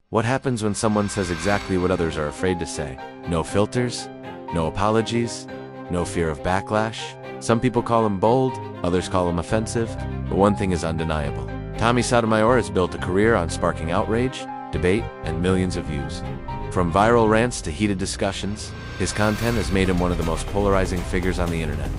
What happens when someone says exactly what others are afraid to say? No filters, no apologies, no fear of backlash. Some people call him bold, others call him offensive, but one thing is undeniable. Tommy Sotomayor has built a career on sparking outrage, debate, and millions of views. From viral rants to heated discussions, his content has made him one of the most polarizing figures on the internet.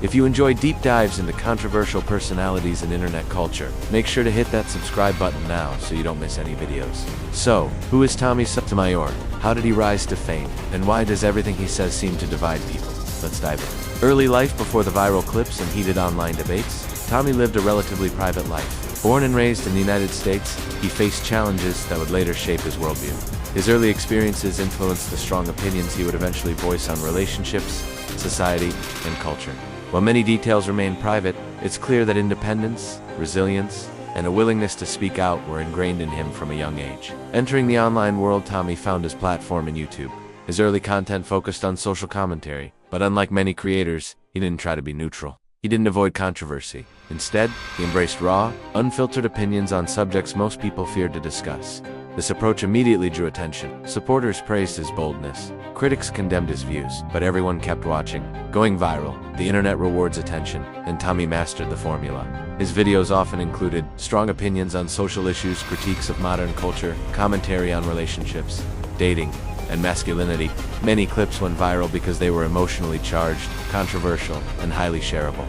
If you enjoy deep dives into controversial personalities in internet culture, make sure to hit that subscribe button now so you don't miss any videos. So, who is Tommy Sotomayor? How did he rise to fame? And why does everything he says seem to divide people? Let's dive in. Early life before the viral clips and heated online debates, Tommy lived a relatively private life. Born and raised in the United States, he faced challenges that would later shape his worldview. His early experiences influenced the strong opinions he would eventually voice on relationships, society, and culture. While many details remain private, it's clear that independence, resilience, and a willingness to speak out were ingrained in him from a young age. Entering the online world, Tommy found his platform in YouTube. His early content focused on social commentary, but unlike many creators, he didn't try to be neutral. He didn't avoid controversy. Instead, he embraced raw, unfiltered opinions on subjects most people feared to discuss. This approach immediately drew attention. Supporters praised his boldness. Critics condemned his views, but everyone kept watching. Going viral, the internet rewards attention, and Tommy mastered the formula. His videos often included strong opinions on social issues, critiques of modern culture, commentary on relationships, dating, and masculinity. Many clips went viral because they were emotionally charged, controversial, and highly shareable.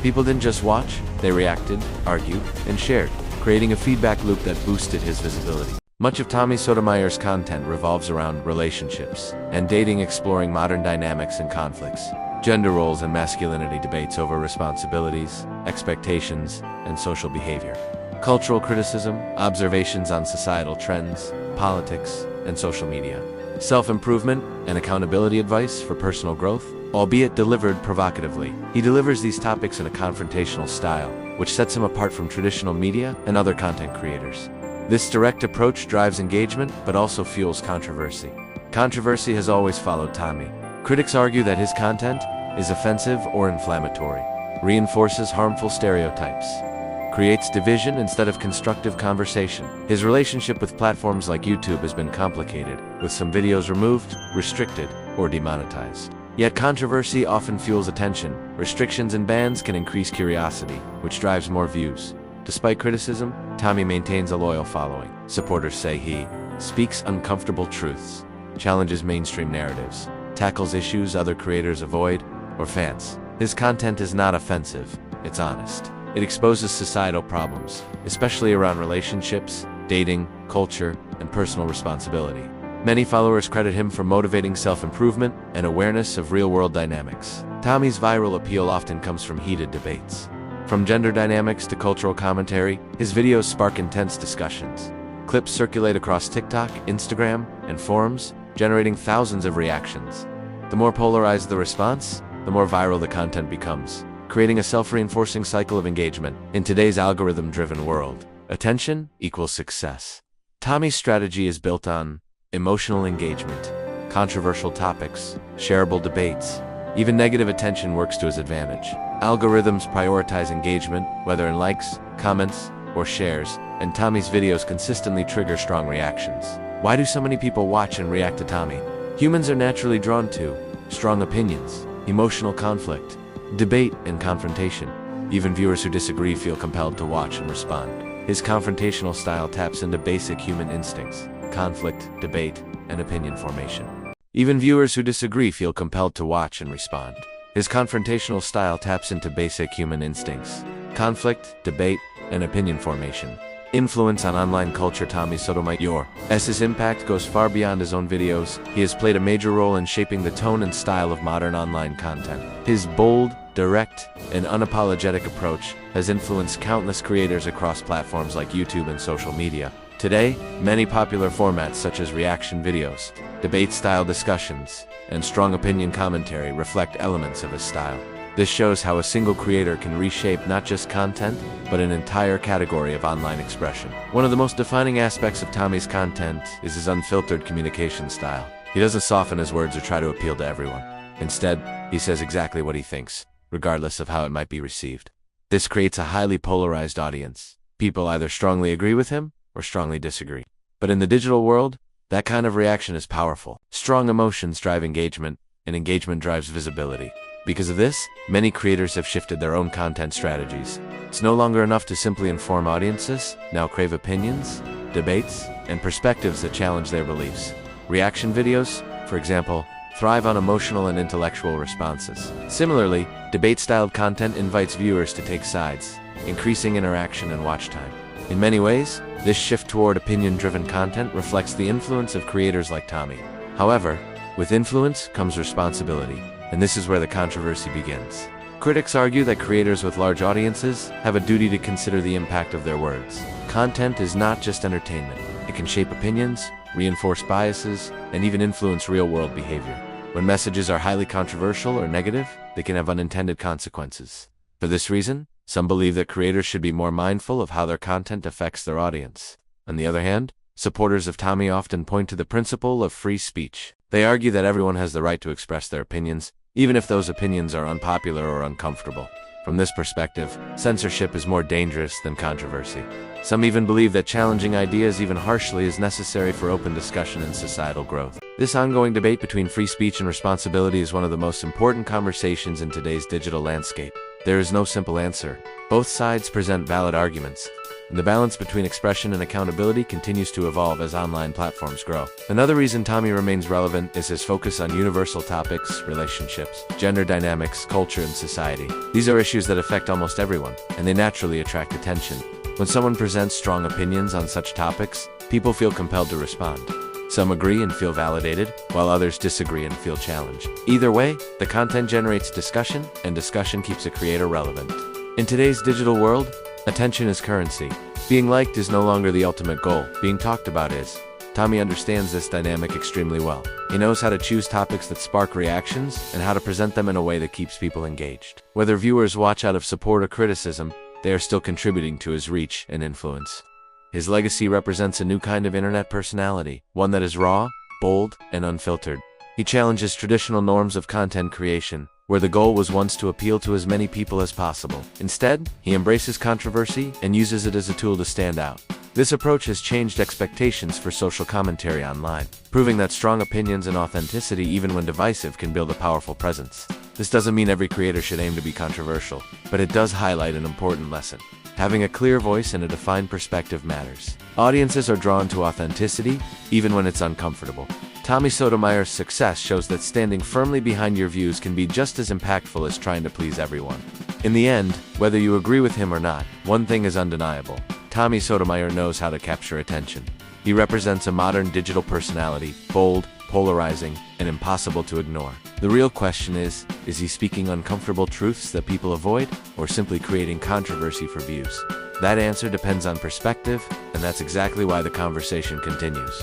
People didn't just watch, they reacted, argued, and shared, creating a feedback loop that boosted his visibility. Much of Tommy Sotomayor's content revolves around relationships and dating, exploring modern dynamics and conflicts, gender roles and masculinity debates over responsibilities, expectations, and social behavior, cultural criticism, observations on societal trends, politics, and social media, self-improvement and accountability advice for personal growth, albeit delivered provocatively. He delivers these topics in a confrontational style, which sets him apart from traditional media and other content creators. This direct approach drives engagement, but also fuels controversy. Controversy has always followed Tommy. Critics argue that his content is offensive or inflammatory, reinforces harmful stereotypes, creates division instead of constructive conversation. His relationship with platforms like YouTube has been complicated, with some videos removed, restricted, or demonetized. Yet controversy often fuels attention. Restrictions and bans can increase curiosity, which drives more views. Despite criticism, Tommy maintains a loyal following. Supporters say he speaks uncomfortable truths, challenges mainstream narratives, tackles issues other creators avoid or fans. His content is not offensive, it's honest. It exposes societal problems, especially around relationships, dating, culture, and personal responsibility. Many followers credit him for motivating self-improvement and awareness of real-world dynamics. Tommy's viral appeal often comes from heated debates. From gender dynamics to cultural commentary, his videos spark intense discussions. Clips circulate across TikTok, Instagram, and forums, generating thousands of reactions. The more polarized the response, the more viral the content becomes, creating a self-reinforcing cycle of engagement. In today's algorithm-driven world, attention equals success. Tommy's strategy is built on emotional engagement, controversial topics, shareable debates. Even negative attention works to his advantage. Algorithms prioritize engagement, whether in likes, comments, or shares, and Tommy's videos consistently trigger strong reactions. Why do so many people watch and react to Tommy? Humans are naturally drawn to strong opinions, emotional conflict, debate, and confrontation. Even viewers who disagree feel compelled to watch and respond. His confrontational style taps into basic human instincts: conflict, debate, and opinion formation. Even viewers who disagree feel compelled to watch and respond. His confrontational style taps into basic human instincts: conflict, debate, and opinion formation. Influence on online culture. Tommy Sotomayor's impact goes far beyond his own videos. He has played a major role in shaping the tone and style of modern online content. His bold, direct, and unapologetic approach has influenced countless creators across platforms like YouTube and social media. Today, many popular formats such as reaction videos, debate-style discussions, and strong opinion commentary reflect elements of his style. This shows how a single creator can reshape not just content, but an entire category of online expression. One of the most defining aspects of Tommy's content is his unfiltered communication style. He doesn't soften his words or try to appeal to everyone. Instead, he says exactly what he thinks, regardless of how it might be received. This creates a highly polarized audience. People either strongly agree with him or strongly disagree. But in the digital world, that kind of reaction is powerful. Strong emotions drive engagement, and engagement drives visibility. Because of this, many creators have shifted their own content strategies. It's no longer enough to simply inform audiences, now crave opinions, debates, and perspectives that challenge their beliefs. Reaction videos, for example, thrive on emotional and intellectual responses. Similarly, debate-styled content invites viewers to take sides, increasing interaction and watch time. In many ways, this shift toward opinion-driven content reflects the influence of creators like Tommy. However, with influence comes responsibility, and this is where the controversy begins. Critics argue that creators with large audiences have a duty to consider the impact of their words. Content is not just entertainment. It can shape opinions, reinforce biases, and even influence real-world behavior. When messages are highly controversial or negative, they can have unintended consequences. For this reason, some believe that creators should be more mindful of how their content affects their audience. On the other hand, supporters of Tommy often point to the principle of free speech. They argue that everyone has the right to express their opinions, even if those opinions are unpopular or uncomfortable. From this perspective, censorship is more dangerous than controversy. Some even believe that challenging ideas even harshly is necessary for open discussion and societal growth. This ongoing debate between free speech and responsibility is one of the most important conversations in today's digital landscape. There is no simple answer. Both sides present valid arguments, and the balance between expression and accountability continues to evolve as online platforms grow. Another reason Tommy remains relevant is his focus on universal topics, relationships, gender dynamics, culture, and society. These are issues that affect almost everyone, and they naturally attract attention. When someone presents strong opinions on such topics, people feel compelled to respond. Some agree and feel validated, while others disagree and feel challenged. Either way, the content generates discussion, and discussion keeps a creator relevant. In today's digital world, attention is currency. Being liked is no longer the ultimate goal. Being talked about is. Tommy understands this dynamic extremely well. He knows how to choose topics that spark reactions and how to present them in a way that keeps people engaged. Whether viewers watch out of support or criticism, they are still contributing to his reach and influence. His legacy represents a new kind of internet personality, one that is raw, bold, and unfiltered. He challenges traditional norms of content creation, where the goal was once to appeal to as many people as possible. Instead, he embraces controversy and uses it as a tool to stand out. This approach has changed expectations for social commentary online, proving that strong opinions and authenticity, even when divisive, can build a powerful presence. This doesn't mean every creator should aim to be controversial, but it does highlight an important lesson. Having a clear voice and a defined perspective matters. Audiences are drawn to authenticity, even when it's uncomfortable. Tommy Sotomayor's success shows that standing firmly behind your views can be just as impactful as trying to please everyone. In the end, whether you agree with him or not, one thing is undeniable. Tommy Sotomayor knows how to capture attention. He represents a modern digital personality, bold, polarizing, and impossible to ignore. The real question is he speaking uncomfortable truths that people avoid, or simply creating controversy for views? That answer depends on perspective, and that's exactly why the conversation continues.